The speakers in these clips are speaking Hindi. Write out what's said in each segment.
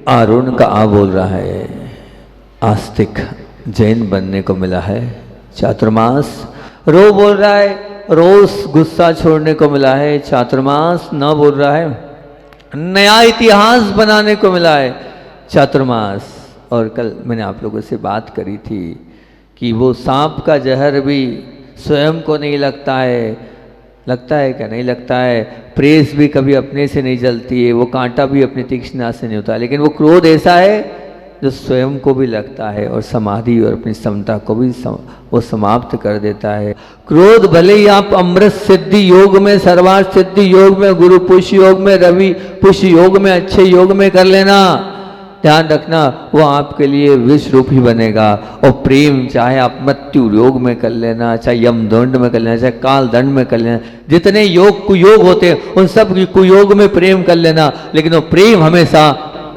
अरुण का आ बोल रहा है, आस्तिक जैन बनने को मिला है चातुर्मास। रो बोल रहा है, रोज गुस्सा छोड़ने को मिला है चातुर्मास। न बोल रहा है, नया इतिहास बनाने को मिला है चातुर्मास। और कल मैंने आप लोगों से बात करी थी कि वो सांप का जहर भी स्वयं को नहीं लगता है क्या? नहीं लगता है। प्रेस भी कभी अपने से नहीं जलती है, वो कांटा भी अपनी तीक्ष्णता से नहीं होता, लेकिन वो क्रोध ऐसा है जो स्वयं को भी लगता है और समाधि और अपनी समता को भी वो समाप्त कर देता है। क्रोध भले ही आप अमृत सिद्धि योग में, सर्वार्थ सिद्धि योग में, गुरु पुष्य योग में, रवि पुष्य योग में, अच्छे योग में कर लेना, ध्यान रखना वो आपके लिए विष रूप ही बनेगा। और प्रेम चाहे आप मृत्यु योग में कर लेना, चाहे यमदंड में कर लेना, चाहे काल दंड में कर लेना, जितने योग कुयोग होते हैं उन सब कुयोग में प्रेम कर लेना, लेकिन वो प्रेम हमेशा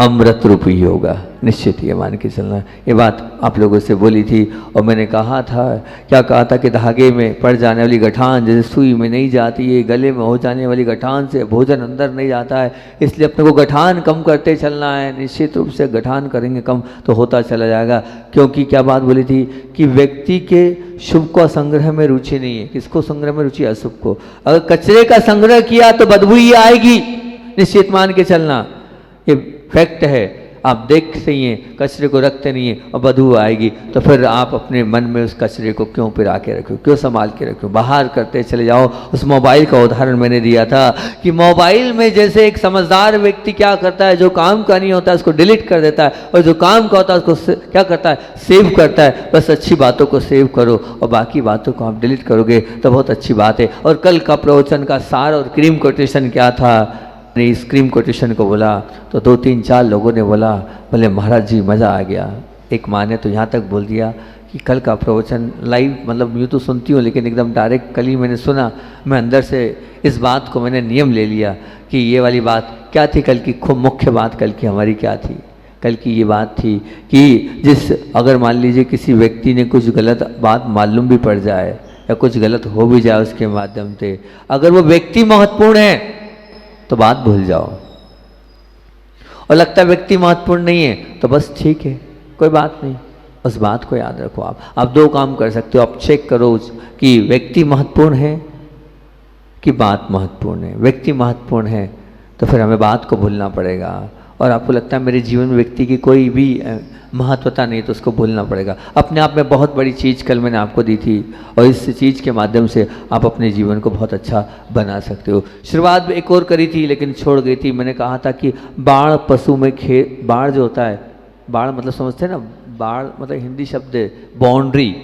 अमृत रूप ही होगा, निश्चित ये मान के चलना। ये बात आप लोगों से बोली थी और मैंने कहा था, क्या कहा था कि धागे में पड़ जाने वाली गठान जैसे सुई में नहीं जाती है, गले में हो जाने वाली गठान से भोजन अंदर नहीं जाता है, इसलिए अपने को गठान कम करते चलना है। निश्चित रूप से गठान करेंगे कम तो होता चला जाएगा। क्योंकि क्या बात बोली थी कि व्यक्ति के शुभ का संग्रह में रुचि नहीं है। किसको संग्रह में रुचि? अशुभ को। अगर कचरे का संग्रह किया तो बदबू ही आएगी, निश्चित मान के चलना, ये फैक्ट है। आप देखते ही हैं कचरे को रखते नहीं हैं और बदबू आएगी, तो फिर आप अपने मन में उस कचरे को क्यों पिरा के रखो, क्यों संभाल के रखो? बाहर करते चले जाओ। उस मोबाइल का उदाहरण मैंने दिया था कि मोबाइल में जैसे एक समझदार व्यक्ति क्या करता है, जो काम का नहीं होता है उसको डिलीट कर देता है, और जो काम का होता है उसको क्या करता है, सेव करता है। बस अच्छी बातों को सेव करो और बाकी बातों को आप डिलीट करोगे तो बहुत अच्छी बात है। और कल का प्रवचन का सार और क्रीम कोटेशन क्या था? ने इस क्रीम कोटेशन को बोला तो 2-3-4 लोगों ने बोला, बोले महाराज जी मज़ा आ गया। एक माँ ने तो यहाँ तक बोल दिया कि कल का प्रवचन लाइव, मतलब यूँ तो सुनती हूँ लेकिन एकदम डायरेक्ट कल ही मैंने सुना, मैं अंदर से इस बात को मैंने नियम ले लिया कि ये वाली बात क्या थी कल की, खूब मुख्य बात कल की हमारी क्या थी? कल की ये बात थी कि अगर मान लीजिए किसी व्यक्ति ने कुछ गलत बात मालूम भी पड़ जाए या कुछ गलत हो भी जाए उसके माध्यम से, अगर वो व्यक्ति महत्वपूर्ण है तो बात भूल जाओ, और लगता है व्यक्ति महत्वपूर्ण नहीं है तो बस ठीक है, कोई बात नहीं, उस बात को याद रखो। आप 2 काम कर सकते हो। आप चेक करो कि व्यक्ति महत्वपूर्ण है कि बात महत्वपूर्ण है। व्यक्ति महत्वपूर्ण है तो फिर हमें बात को भूलना पड़ेगा, और आपको लगता है मेरे जीवन में व्यक्ति की कोई भी महत्वता नहीं तो उसको भूलना पड़ेगा। अपने आप में बहुत बड़ी चीज़ कल मैंने आपको दी थी, और इस चीज़ के माध्यम से आप अपने जीवन को बहुत अच्छा बना सकते हो। शुरुआत में एक और करी थी लेकिन छोड़ गई थी। मैंने कहा था कि बाढ़ पशु में बाढ़ जो होता है, बाढ़ मतलब समझते हैं ना, बाढ़ मतलब हिंदी शब्द है बाउंड्री,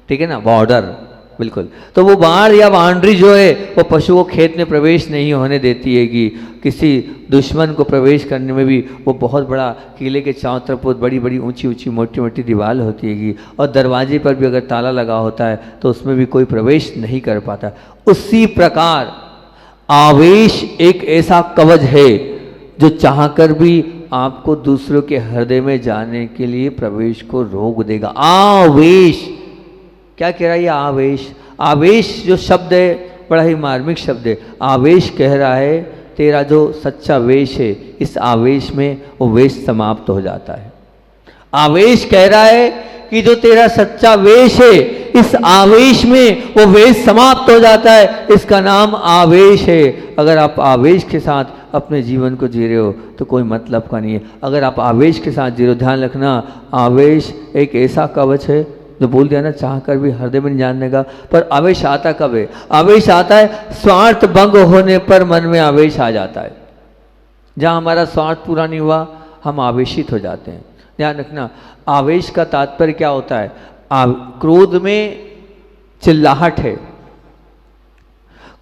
ठीक है ना, बॉर्डर, बिल्कुल। तो वो बाढ़ या बाउंड्री जो है वो पशु को खेत में प्रवेश नहीं होने देती है कि किसी दुश्मन को प्रवेश करने में भी वो बहुत बड़ा किले के चारों तरफ बहुत बड़ी बड़ी ऊंची ऊंची मोटी मोटी दीवार होती है कि, और दरवाजे पर भी अगर ताला लगा होता है तो उसमें भी कोई प्रवेश नहीं कर पाता। उसी प्रकार आवेश एक ऐसा कवच है जो चाहकर भी आपको दूसरों के हृदय में जाने के लिए प्रवेश को रोक देगा। आवेश क्या कह रहा है ये? आवेश, आवेश जो शब्द है बड़ा ही मार्मिक शब्द है। आवेश कह रहा है तेरा जो सच्चा वेश है, इस आवेश में वो वेश समाप्त हो जाता है। आवेश कह रहा है कि जो तेरा सच्चा वेश है, इस आवेश में वो वेश समाप्त हो जाता है, इसका नाम आवेश है। अगर आप आवेश के साथ अपने जीवन को जी रहे हो तो कोई मतलब का नहीं है। अगर आप आवेश के साथ जी रहे हो, ध्यान रखना, आवेश एक ऐसा कवच है जो बोल दिया ना, चाह कर भी हृदय में नहीं जानने का। पर आवेश आता कब है? आवेश आता है स्वार्थ भंग होने पर मन में आवेश आ जाता है। जहाँ हमारा स्वार्थ पूरा नहीं हुआ हम आवेशित हो जाते हैं। ध्यान रखना, आवेश का तात्पर्य क्या होता है? क्रोध में चिल्लाहट है,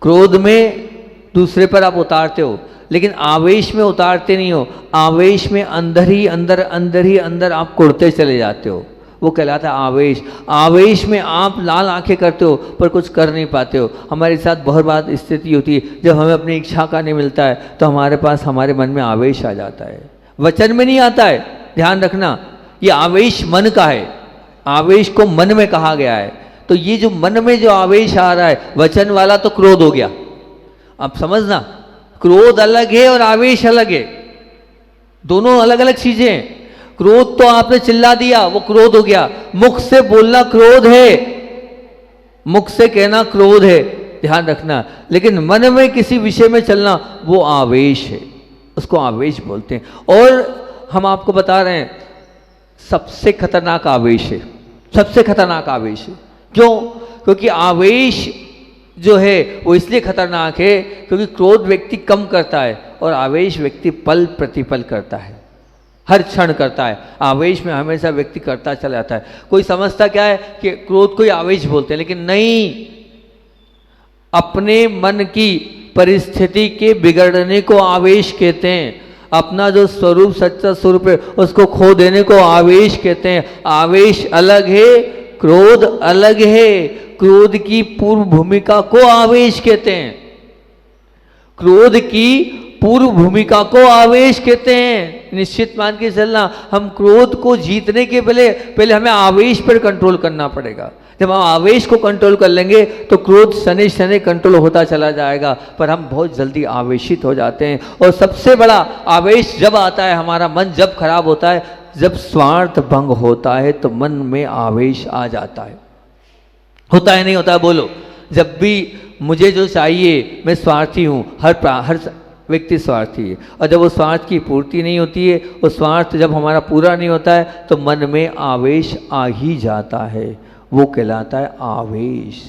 क्रोध में दूसरे पर आप उतारते हो, लेकिन आवेश में उतारते नहीं हो। आवेश में अंदर ही अंदर आप कुड़ते चले जाते हो, वो कहलाता है आवेश। आवेश में आप लाल आंखें करते हो पर कुछ कर नहीं पाते हो। हमारे साथ बहुत बार स्थिति होती है जब हमें अपनी इच्छा का नहीं मिलता है तो हमारे पास हमारे मन में आवेश आ जाता है, वचन में नहीं आता है। ध्यान रखना, ये आवेश मन का है, आवेश को मन में कहा गया है। तो ये जो मन में जो आवेश आ रहा है वचन वाला तो क्रोध हो गया। अब समझना, क्रोध अलग है और आवेश अलग है। दोनों अलग अलग चीजें हैं। क्रोध तो आपने चिल्ला दिया, वो क्रोध हो गया। मुख से बोलना क्रोध है, मुख से कहना क्रोध है, ध्यान रखना। लेकिन मन में किसी विषय में चलना वो आवेश है, उसको आवेश बोलते हैं। और हम आपको बता रहे हैं सबसे खतरनाक आवेश है, सबसे खतरनाक आवेश है। क्यों? क्योंकि आवेश जो है वो इसलिए खतरनाक है क्योंकि क्रोध व्यक्ति कम करता है और आवेश व्यक्ति पल प्रतिपल करता है, हर क्षण करता है। आवेश में हमेशा व्यक्ति करता चला जाता है। कोई समझता क्या है कि क्रोध को ही आवेश बोलते हैं, लेकिन नहीं, अपने मन की परिस्थिति के बिगड़ने को आवेश कहते हैं। अपना जो स्वरूप सच्चा स्वरूप है उसको खो देने को आवेश कहते हैं। आवेश अलग है, क्रोध अलग है। क्रोध की पूर्व भूमिका को आवेश कहते हैं, क्रोध की पूर्व भूमिका को आवेश कहते हैं। निश्चित मान के चलना, हम क्रोध को जीतने के पहले हमें आवेश पर कंट्रोल करना पड़ेगा। जब हम आवेश को कंट्रोल कर लेंगे तो क्रोध शनि शनि कंट्रोल होता चला जाएगा। पर हम बहुत जल्दी आवेशित हो जाते हैं। और सबसे बड़ा आवेश जब आता है, हमारा मन जब खराब होता है, जब स्वार्थ भंग होता है तो मन में आवेश आ जाता है। होता है नहीं होता है? बोलो। जब भी मुझे जो चाहिए, मैं स्वार्थी हूँ, हर व्यक्ति स्वार्थी है। और जब वो स्वार्थ की पूर्ति नहीं होती है, वो स्वार्थ जब हमारा पूरा नहीं होता है तो मन में आवेश आ ही जाता है, वो कहलाता है आवेश।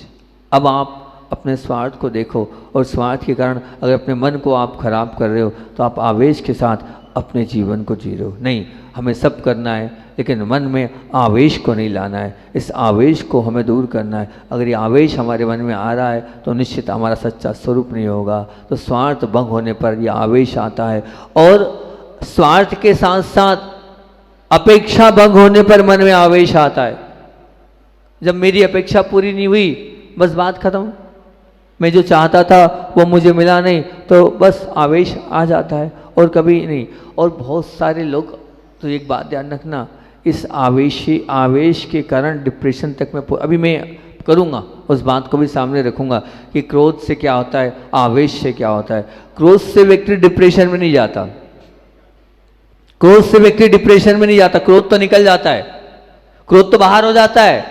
अब आप अपने स्वार्थ को देखो और स्वार्थ के कारण अगर अपने मन को आप खराब कर रहे हो तो आप आवेश के साथ अपने जीवन को जी रहे हो। नहीं, हमें सब करना है लेकिन मन में आवेश को नहीं लाना है। इस आवेश को हमें दूर करना है। अगर ये आवेश हमारे मन में आ रहा है तो निश्चित हमारा सच्चा स्वरूप नहीं होगा। तो स्वार्थ भंग होने पर ये आवेश आता है। और स्वार्थ के साथ साथ अपेक्षा भंग होने पर मन में आवेश आता है। जब मेरी अपेक्षा पूरी नहीं हुई, बस बात खत्म। मैं जो चाहता था वो मुझे मिला नहीं तो बस आवेश आ जाता है और कभी नहीं। और बहुत सारे लोग, तो एक बात ध्यान रखना, इस आवेश के कारण डिप्रेशन तक में, अभी मैं करूँगा उस बात को भी सामने रखूँगा कि क्रोध से क्या होता है, आवेश से क्या होता है। क्रोध से व्यक्ति डिप्रेशन में नहीं जाता, क्रोध से व्यक्ति डिप्रेशन में नहीं जाता। क्रोध तो निकल जाता है, क्रोध तो बाहर हो जाता है,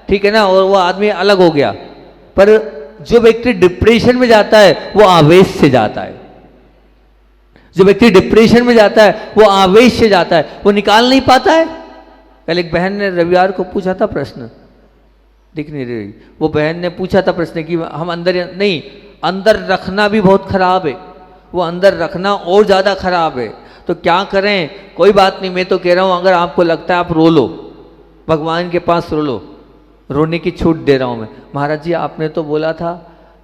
ठीक है ना, और वो आदमी अलग हो गया। पर जो व्यक्ति डिप्रेशन में जाता है वो आवेश से जाता है। जो व्यक्ति डिप्रेशन में जाता है वो आवेश से जाता है, वो निकाल नहीं पाता है। कल एक बहन ने रविवार को पूछा था प्रश्न, दिख नहीं रही, वो बहन ने पूछा था प्रश्न कि हम अंदर नहीं, अंदर रखना भी बहुत खराब है, वो अंदर रखना और ज़्यादा खराब है। तो क्या करें? कोई बात नहीं, मैं तो कह रहा हूँ अगर आपको लगता है आप रो लो, भगवान के पास रो लो, रोने की छूट दे रहा हूँ मैं। महाराज जी आपने तो बोला था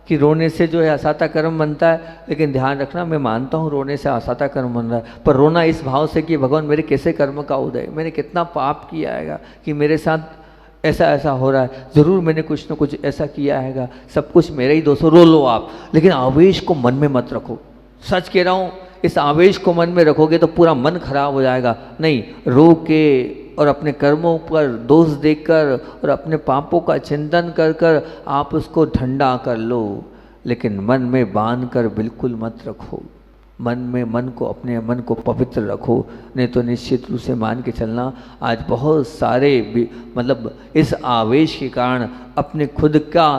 कि रोने से जो है असाता कर्म बनता है, लेकिन ध्यान रखना, मैं मानता हूँ रोने से असाता कर्म बन रहा है, पर रोना इस भाव से कि भगवान मेरे कैसे कर्म का उदय, मैंने कितना पाप किया है कि मेरे साथ ऐसा ऐसा हो रहा है, ज़रूर मैंने कुछ न कुछ ऐसा किया है, सब कुछ मेरा ही दोष हो। रो लो आप, लेकिन आवेश को मन में मत रखो। सच कह रहा हूँ, इस आवेश को मन में रखोगे तो पूरा मन खराब हो जाएगा। नहीं, रो के और अपने कर्मों पर दोष देकर और अपने पापों का चिंतन कर कर आप उसको ठंडा कर लो, लेकिन मन में बांध कर बिल्कुल मत रखो। मन को, अपने मन को पवित्र रखो, नहीं तो निश्चित रूप से मान के चलना आज बहुत सारे मतलब इस आवेश के कारण अपने खुद का,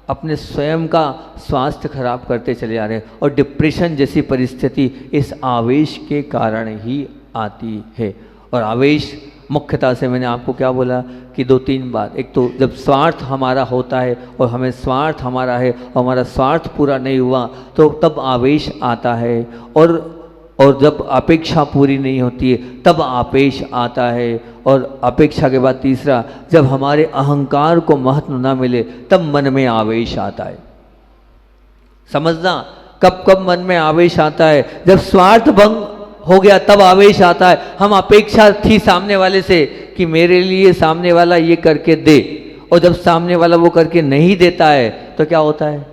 अपने स्वयं का स्वास्थ्य खराब करते चले जा रहे हैं। और डिप्रेशन जैसी परिस्थिति इस आवेश के कारण ही आती है। और आवेश मुख्यतः से मैंने आपको क्या बोला कि 2-3 बात। एक तो जब स्वार्थ हमारा होता है और हमें स्वार्थ हमारा है और हमारा स्वार्थ पूरा नहीं हुआ तो तब आवेश आता है। और जब अपेक्षा पूरी नहीं होती है तब आवेश आता है। और अपेक्षा के बाद तीसरा, जब हमारे अहंकार को महत्व ना मिले तब मन में आवेश आता है। समझना, कब कब मन में आवेश आता है? जब स्वार्थ भंग हो गया तब आवेश आता है। हम अपेक्षा थी सामने वाले से कि मेरे लिए सामने वाला ये करके दे, और जब सामने वाला वो करके नहीं देता है तो क्या होता है?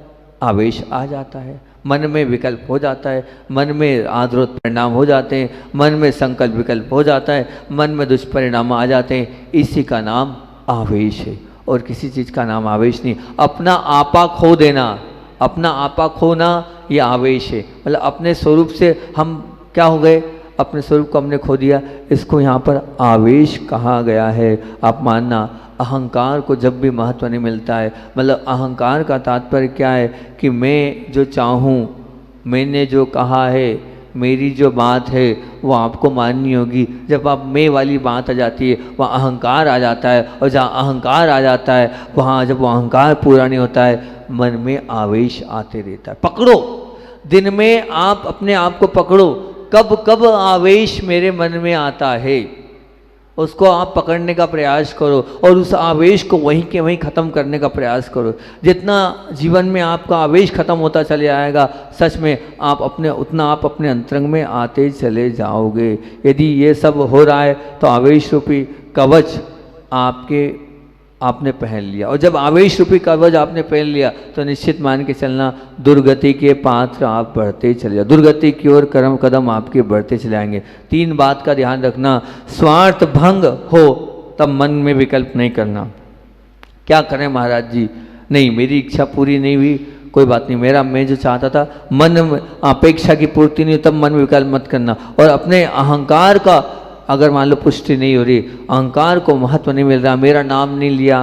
आवेश आ जाता है, मन में विकल्प हो जाता है, मन में आद्रोत परिणाम हो जाते हैं, मन में संकल्प विकल्प हो जाता है, मन में दुष्परिणाम आ जाते हैं। इसी का नाम आवेश है और किसी चीज़ का नाम आवेश नहीं। अपना आपा खो देना, अपना आपा खोना ये आवेश है। मतलब अपने स्वरूप से हम क्या हो गए? अपने स्वरूप को हमने खो दिया, इसको यहाँ पर आवेश कहा गया है। आप मानना, अहंकार को जब भी महत्व नहीं मिलता है, मतलब अहंकार का तात्पर्य क्या है कि मैं जो चाहूँ, मैंने जो कहा है, मेरी जो बात है वो आपको माननी होगी। जब आप मैं वाली बात आ जाती है वहाँ अहंकार आ जाता है, और जहाँ अहंकार आ जाता है वहाँ जब वो अहंकार पूरा नहीं होता है मन में आवेश आते रहता है। पकड़ो, दिन में आप अपने आप को पकड़ो, कब कब आवेश मेरे मन में आता है, उसको आप पकड़ने का प्रयास करो और उस आवेश को वहीं के वहीं ख़त्म करने का प्रयास करो। जितना जीवन में आपका आवेश ख़त्म होता चले जाएगा, सच में आप अपने अंतरंग में आते चले जाओगे। यदि ये सब हो रहा है तो आवेश रूपी कवच आपने पहन लिया, और जब आवेश रूपी कवच आपने पहन लिया तो निश्चित मान के चलना दुर्गति के पात्र आप बढ़ते चले जाओ, दुर्गति की ओर कदम आपके बढ़ते चले आएंगे। 3 बात का ध्यान रखना, स्वार्थ भंग हो तब मन में विकल्प नहीं करना। क्या करें महाराज जी, नहीं मेरी इच्छा पूरी नहीं हुई, कोई बात नहीं, मैं जो चाहता था मन में अपेक्षा की पूर्ति नहीं हुई, तब मन में विकल्प मत करना। और अपने अहंकार का अगर मान लो पुष्टि नहीं हो रही, अहंकार को महत्व नहीं मिल रहा, मेरा नाम नहीं लिया,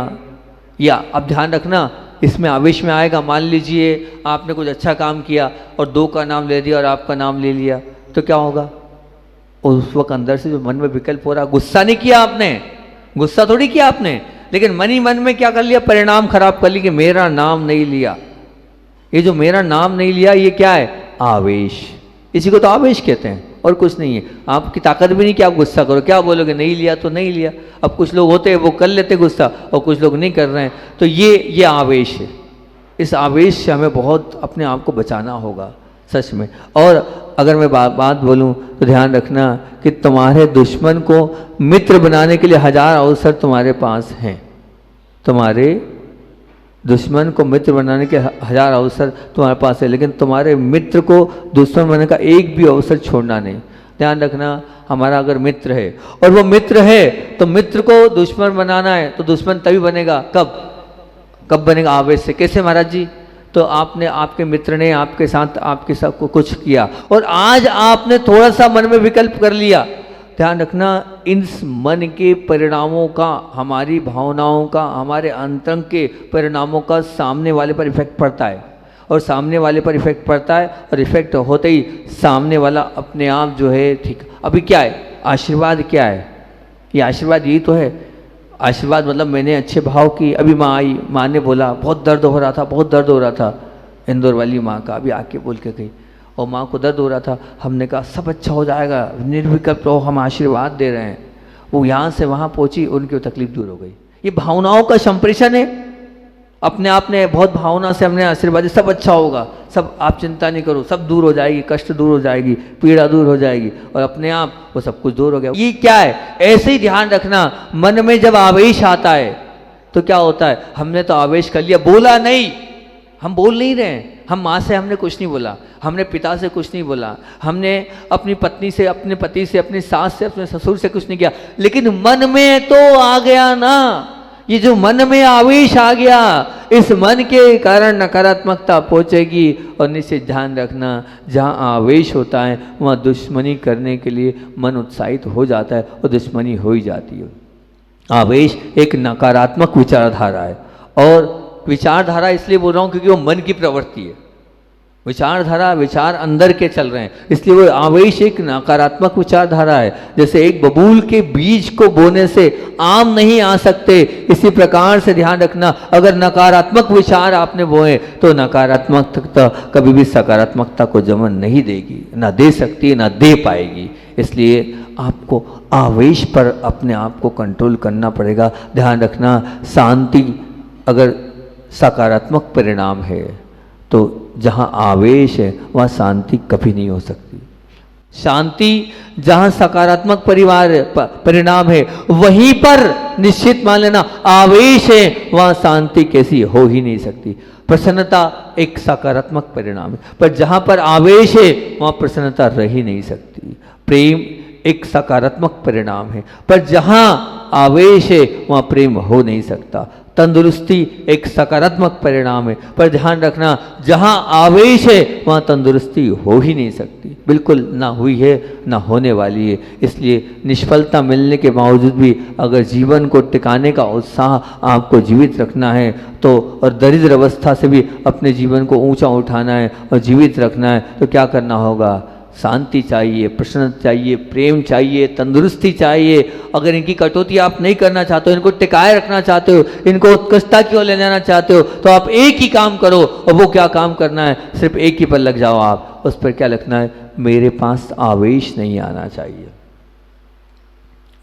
या अब ध्यान रखना इसमें आवेश में आएगा, मान लीजिए आपने कुछ अच्छा काम किया और 2 का नाम ले दिया और आपका नाम ले लिया, तो क्या होगा? उस वक्त अंदर से जो मन में विकल्प हो रहा, गुस्सा नहीं किया आपने, गुस्सा थोड़ी किया आपने, लेकिन मन ही मन में क्या कर लिया, परिणाम खराब कर लिया कि मेरा नाम नहीं लिया। ये जो मेरा नाम नहीं लिया ये क्या है? आवेश। इसी को तो आवेश कहते हैं और कुछ नहीं है। आपकी ताकत भी नहीं कि आप गुस्सा करो, क्या बोलोगे, नहीं लिया तो नहीं लिया। अब कुछ लोग होते हैं वो कर लेते गुस्सा और कुछ लोग नहीं कर रहे हैं, तो ये आवेश है। इस आवेश से हमें बहुत अपने आप को बचाना होगा सच में। और अगर मैं बात बोलूं तो ध्यान रखना कि तुम्हारे दुश्मन को मित्र बनाने के लिए 1000 अवसर तुम्हारे पास हैं। तुम्हारे दुश्मन को मित्र बनाने के 1000 अवसर तुम्हारे पास है, लेकिन तुम्हारे मित्र को दुश्मन बनने का एक भी अवसर छोड़ना नहीं। ध्यान रखना, हमारा अगर मित्र है और वो मित्र है तो मित्र को दुश्मन बनाना है, तो दुश्मन तभी बनेगा कब बनेगा? आवेश से। कैसे महाराज जी? तो आपके मित्र ने आपके साथ कुछ किया और आज आपने थोड़ा सा मन में विकल्प कर लिया। ध्यान रखना, इन मन के परिणामों का, हमारी भावनाओं का, हमारे अंतरंग के परिणामों का सामने वाले पर इफेक्ट पड़ता है, और सामने वाले पर इफेक्ट पड़ता है और इफेक्ट होते ही सामने वाला अपने आप जो है ठीक। अभी क्या है आशीर्वाद? क्या है ये आशीर्वाद? यही तो है आशीर्वाद। मतलब मैंने अच्छे भाव की, अभी माँ आई, माँ ने बोला बहुत दर्द हो रहा था, इंदौर वाली माँ का अभी आके बोल के गई, और माँ को दर्द हो रहा था। हमने कहा सब अच्छा हो जाएगा, निर्विकल्प रहो, हम आशीर्वाद दे रहे हैं। वो यहाँ से वहाँ पहुँची, उनकी तकलीफ दूर हो गई। ये भावनाओं का संप्रेषण है। अपने आप ने बहुत भावना से हमने आशीर्वाद दिया, सब अच्छा होगा, सब आप चिंता नहीं करो, सब दूर हो जाएगी, कष्ट दूर हो जाएगी, पीड़ा दूर हो जाएगी, और अपने आप वो सब कुछ दूर हो गया। ये क्या है? ऐसे ही ध्यान रखना, मन में जब आवेश आता है तो क्या होता है? हमने तो आवेश कर लिया, बोला नहीं, हम बोल नहीं रहे हैं। हम माँ से हमने कुछ नहीं बोला, हमने पिता से कुछ नहीं बोला, हमने अपनी पत्नी से, अपने पति से, अपनी सास से, अपने ससुर से कुछ नहीं किया, लेकिन मन में तो आ गया ना। ये जो मन में आवेश आ गया, इस मन के कारण नकारात्मकता पहुंचेगी। और निश्चित ध्यान रखना, जहाँ आवेश होता है वहाँ दुश्मनी करने के लिए मन उत्साहित हो जाता है और दुश्मनी हो ही जाती है। आवेश एक नकारात्मक विचारधारा है, और विचारधारा इसलिए बोल रहा हूँ क्योंकि वो मन की प्रवृत्ति है। विचारधारा, विचार अंदर के चल रहे हैं, इसलिए वो आवेश एक नकारात्मक विचारधारा है। जैसे एक बबूल के बीज को बोने से आम नहीं आ सकते, इसी प्रकार से ध्यान रखना, अगर नकारात्मक विचार आपने बोए तो नकारात्मकता कभी भी सकारात्मकता को जन्म नहीं देगी, ना दे सकती है, ना दे पाएगी। इसलिए आपको आवेश पर अपने आप को कंट्रोल करना पड़ेगा। ध्यान रखना, शांति अगर सकारात्मक परिणाम है तो जहाँ आवेश है वहाँ शांति कभी नहीं हो सकती। शांति जहाँ सकारात्मक परिणाम है वहीं पर निश्चित मान लेना आवेश है, वहाँ शांति कैसी हो ही नहीं सकती। प्रसन्नता एक सकारात्मक परिणाम है, पर जहाँ पर आवेश है वहाँ प्रसन्नता रह ही नहीं सकती। प्रेम एक सकारात्मक परिणाम है, पर जहाँ आवेश है वहाँ प्रेम हो नहीं सकता। तंदुरुस्ती एक सकारात्मक परिणाम है, पर ध्यान रखना जहाँ आवेश है वहाँ तंदुरुस्ती हो ही नहीं सकती, बिल्कुल ना हुई है ना होने वाली है। इसलिए निष्फलता मिलने के बावजूद भी अगर जीवन को टिकाने का उत्साह आपको जीवित रखना है तो, और दरिद्र अवस्था से भी अपने जीवन को ऊंचा उठाना है और जीवित रखना है, तो क्या करना होगा? शांति चाहिए, प्रसन्नता चाहिए, प्रेम चाहिए, तंदुरुस्ती चाहिए। अगर इनकी कटौती आप नहीं करना चाहते हो, इनको टिकाए रखना चाहते हो, इनको उत्कृष्टता की ओर ले जाना चाहते हो, तो आप एक ही काम करो। और वो क्या काम करना है? सिर्फ एक ही पर लग जाओ आप। उस पर क्या लिखना है? मेरे पास आवेश नहीं आना चाहिए,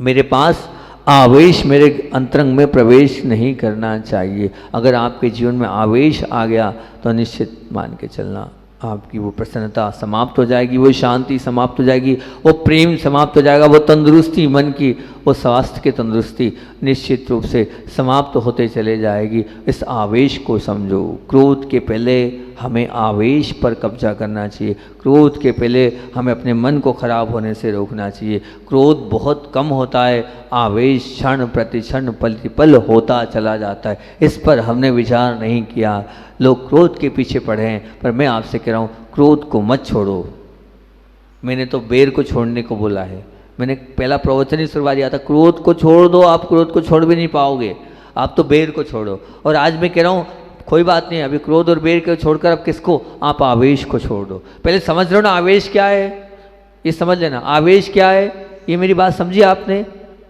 मेरे पास आवेश मेरे अंतरंग में प्रवेश नहीं करना चाहिए। अगर आपके जीवन में आवेश आ गया तो निश्चित मान के चलना आपकी वो प्रसन्नता समाप्त हो जाएगी, वो शांति समाप्त हो जाएगी, वो प्रेम समाप्त हो जाएगा, वो तंदुरुस्ती मन की, वो स्वास्थ्य की तंदुरुस्ती निश्चित रूप से समाप्त होते चले जाएगी। इस आवेश को समझो। क्रोध के पहले हमें आवेश पर कब्जा करना चाहिए, क्रोध के पहले हमें अपने मन को खराब होने से रोकना चाहिए। क्रोध बहुत कम होता है, आवेश क्षण प्रतिक्षण पल होता चला जाता है। इस पर हमने विचार नहीं किया, लोग क्रोध के पीछे पड़े हैं। पर मैं आपसे कह रहा हूँ, क्रोध को मत छोड़ो। मैंने तो बेर को छोड़ने को बोला है, मैंने पहला प्रवचन ही शुरुआत किया था, क्रोध को छोड़ दो। आप क्रोध को छोड़ भी नहीं पाओगे, आप तो बेर को छोड़ो। और आज मैं कह रहा हूँ कोई बात नहीं, अभी क्रोध और बेर को छोड़कर अब किसको? आप आवेश को छोड़ दो। पहले समझ लो ना आवेश क्या है, ये समझ लेना आवेश क्या है। ये मेरी बात समझी आपने?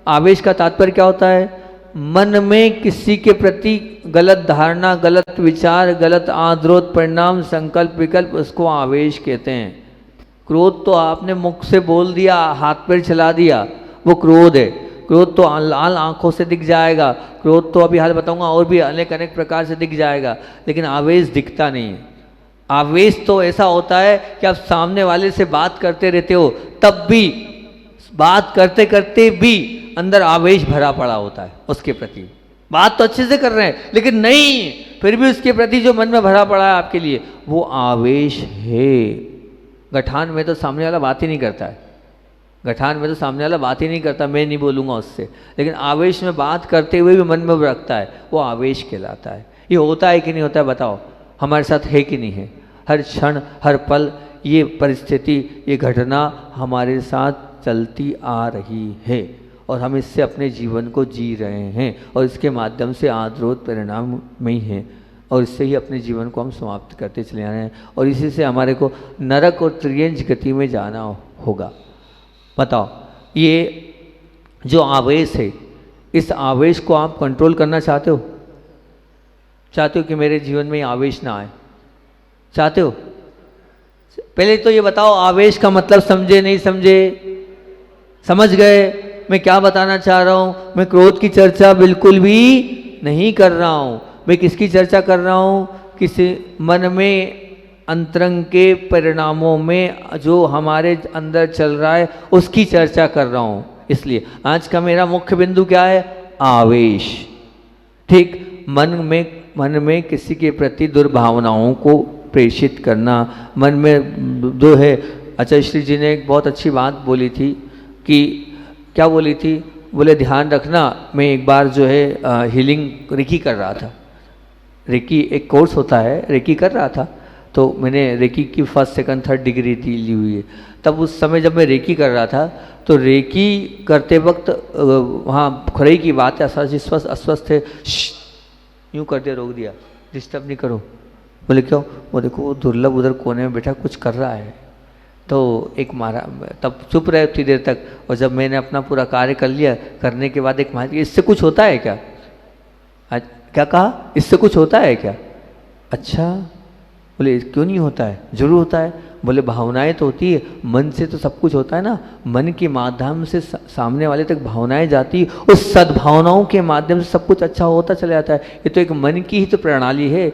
आवेश का तात्पर्य क्या होता है? मन में किसी के प्रति गलत धारणा, गलत विचार, गलत आद्रोत परिणाम, संकल्प विकल्प, उसको आवेश कहते हैं। क्रोध तो आपने मुख से बोल दिया, हाथ पैर चला दिया, वो क्रोध है। क्रोध तो लाल आंखों से दिख जाएगा, क्रोध तो अभी हाल बताऊंगा और भी अनेक अनेक प्रकार से दिख जाएगा, लेकिन आवेश दिखता नहीं है। आवेश तो ऐसा होता है कि आप सामने वाले से बात करते रहते हो, तब भी बात करते करते भी अंदर आवेश भरा पड़ा होता है उसके प्रति। बात तो अच्छे से कर रहे हैं लेकिन नहीं, फिर भी उसके प्रति जो मन में भरा पड़ा है आपके लिए, वो आवेश है। गठान में तो सामने वाला बात ही नहीं करता है, गठान में तो सामने वाला बात ही नहीं करता, मैं नहीं बोलूँगा उससे, लेकिन आवेश में बात करते हुए भी मन में रखता है, वो आवेश कहलाता है। ये होता है कि नहीं होता है? बताओ, हमारे साथ है कि नहीं है? हर क्षण हर पल ये परिस्थिति, ये घटना हमारे साथ चलती आ रही है और हम इससे अपने जीवन को जी रहे हैं और इसके माध्यम से आद्रोत परिणाम में ही हैं और इससे ही अपने जीवन को हम समाप्त करते चले आ रहे हैं और इसी से हमारे को नरक और त्रियंज गति में जाना होगा। बताओ, ये जो आवेश है, इस आवेश को आप कंट्रोल करना चाहते हो? चाहते हो कि मेरे जीवन में आवेश ना आए? चाहते हो? पहले तो ये बताओ, आवेश का मतलब समझे नहीं समझे? समझ गए मैं क्या बताना चाह रहा हूँ? मैं क्रोध की चर्चा बिल्कुल भी नहीं कर रहा हूँ। मैं किसकी चर्चा कर रहा हूँ? किसी मन में अंतरंग के परिणामों में जो हमारे अंदर चल रहा है उसकी चर्चा कर रहा हूँ। इसलिए आज का मेरा मुख्य बिंदु क्या है? आवेश। ठीक, मन में किसी के प्रति दुर्भावनाओं को प्रेषित करना, मन में जो है। अच्छा, श्री जी ने एक बहुत अच्छी बात बोली थी कि क्या बोली थी? बोले ध्यान रखना, मैं एक बार जो है हीलिंग रेकी कर रहा था। रेकी एक कोर्स होता है, रेकी कर रहा था, तो मैंने रेकी की फर्स्ट सेकंड थर्ड डिग्री ली हुई है। तब उस समय जब मैं रेकी कर रहा था तो रेकी करते वक्त वहाँ खड़े की बात है, अस्वस्थ है, यूँ कर दिया, रोक दिया, डिस्टर्ब नहीं करो। बोले क्यों? वो देखो दुर्लभ उधर कोने में बैठा कुछ कर रहा है। तो एक मारा, तब चुप रहे उतनी देर तक, और जब मैंने अपना पूरा कार्य कर लिया, करने के बाद एक मारा, इससे कुछ होता है क्या? आज क्या कहा? इससे कुछ होता है क्या? अच्छा, बोले क्यों नहीं होता है? जरूर होता है। बोले भावनाएं तो होती है, मन से तो सब कुछ होता है ना। मन के माध्यम से सामने वाले तक भावनाएं जाती, उस सद्भावनाओं के माध्यम से सब कुछ अच्छा होता चला जाता है। ये तो एक मन की ही तो प्रणाली है।